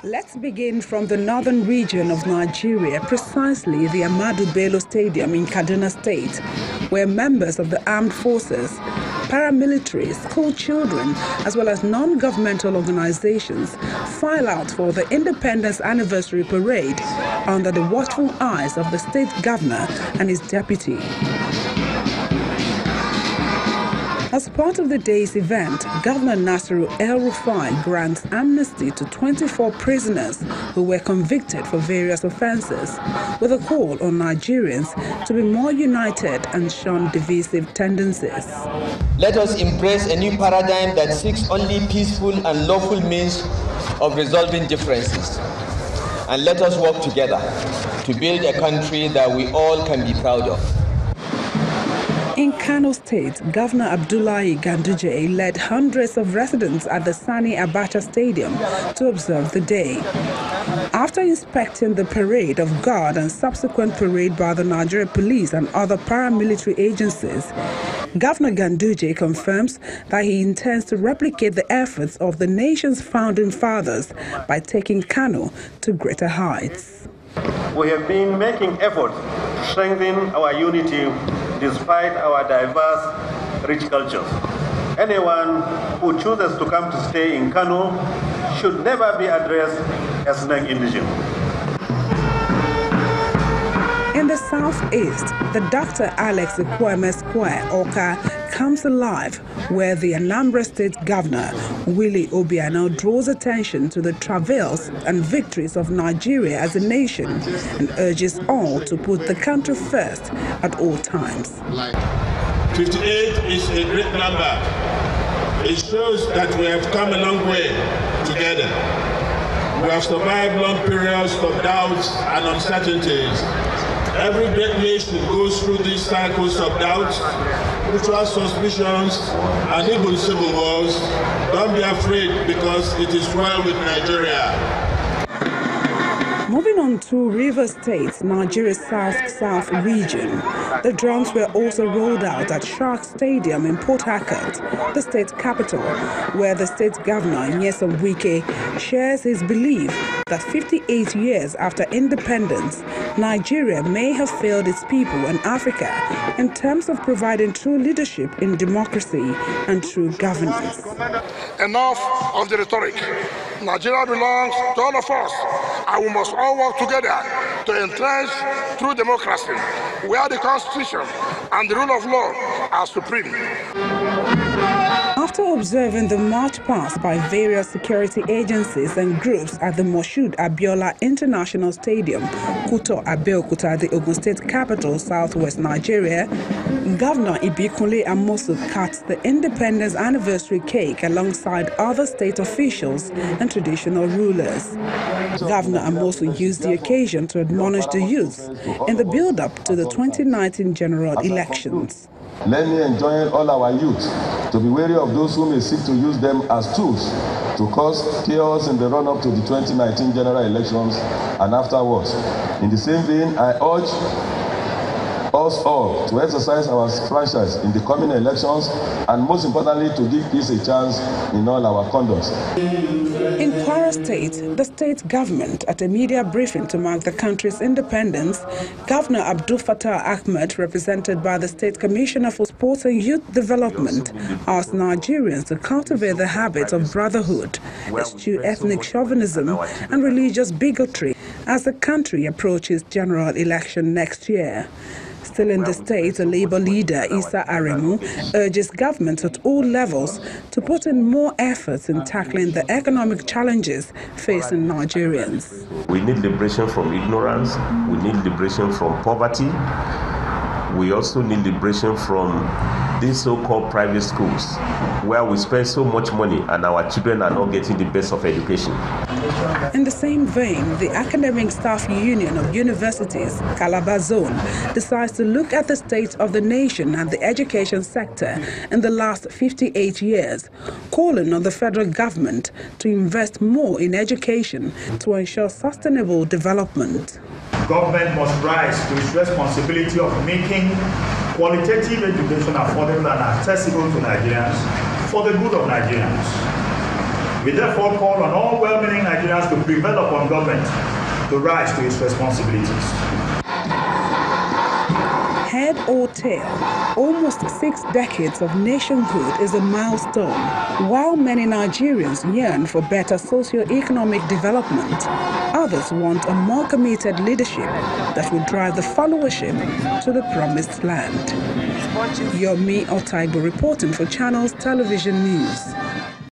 Let's begin from the northern region of Nigeria, precisely the Ahmadu Bello Stadium in Kaduna State, where members of the armed forces, paramilitary, school children, as well as non-governmental organizations file out for the Independence Anniversary Parade under the watchful eyes of the state governor and his deputy. As part of the day's event, Governor Nasiru El-Rufai grants amnesty to 24 prisoners who were convicted for various offenses, with a call on Nigerians to be more united and shun divisive tendencies. Let us embrace a new paradigm that seeks only peaceful and lawful means of resolving differences. And let us work together to build a country that we all can be proud of. In Kano State, Governor Abdullahi Ganduje led hundreds of residents at the Sani Abacha Stadium to observe the day. After inspecting the parade of guard and subsequent parade by the Nigeria Police and other paramilitary agencies, Governor Ganduje confirms that he intends to replicate the efforts of the nation's founding fathers by taking Kano to greater heights. We have been making efforts to strengthen our unity despite our diverse, rich cultures. Anyone who chooses to come to stay in Kano should never be addressed as non-indigenous. In the southeast, the Dr. Alex Ekwueme Square, Oka, comes alive, where the Anambra State Governor, Willie Obiano, draws attention to the travails and victories of Nigeria as a nation and urges all to put the country first at all times. 58 is a great number. It shows that we have come a long way together. We have survived long periods of doubts and uncertainties. Every great nation goes through these cycles of doubts, mutual suspicions, and even civil wars. Don't be afraid, because it is well with Nigeria. Moving on to Rivers State, Nigeria's south region, the drums were also rolled out at Shark Stadium in Port Harcourt, the state capital, where the state governor, Nyesom Wike, shares his belief that 58 years after independence, Nigeria may have failed its people and Africa in terms of providing true leadership in democracy and true governance. Enough of the rhetoric. Nigeria belongs to all of us, and we must all work together to entrench true democracy, where the Constitution and the rule of law are supreme. After observing the march past by various security agencies and groups at the Moshood Abiola International Stadium, Kuto, Abeokuta, the Ogun State capital, southwest Nigeria, Governor Ibikunle Amosu cut the Independence Anniversary cake alongside other state officials and traditional rulers. Governor Amosu used the occasion to admonish the youth in the build-up to the 2019 general elections. Let me enjoin all our youth to be wary of those who may seek to use them as tools to cause chaos in the run-up to the 2019 general elections and afterwards. In the same vein, I urge us all to exercise our franchise in the coming elections, and most importantly, to give peace a chance in all our conduct. In Kwara State, the state government, at a media briefing to mark the country's independence, Governor Abdul Fattah Ahmed, represented by the State Commissioner for Sports and Youth Development, asked Nigerians to cultivate the habits of brotherhood, eschew ethnic chauvinism and religious bigotry as the country approaches general election next year. Still in the state, a Labour leader, Issa Aremu, urges governments at all levels to put in more efforts in tackling the economic challenges facing Nigerians. We need liberation from ignorance. We need liberation from poverty. We also need liberation from these so-called private schools, where we spend so much money and our children are not getting the best of education. In the same vein, the Academic Staff Union of Universities, Calabar Zone, decides to look at the state of the nation and the education sector in the last 58 years, calling on the federal government to invest more in education to ensure sustainable development. Government must rise to its responsibility of making qualitative education affordable and accessible to Nigerians for the good of Nigerians. We therefore call on all well-meaning Nigerians to prevail upon government to rise to its responsibilities. Head or tail, almost 6 decades of nationhood is a milestone. While many Nigerians yearn for better socio-economic development, others want a more committed leadership that will drive the followership to the promised land. Yomi Otaibo reporting for Channels Television News.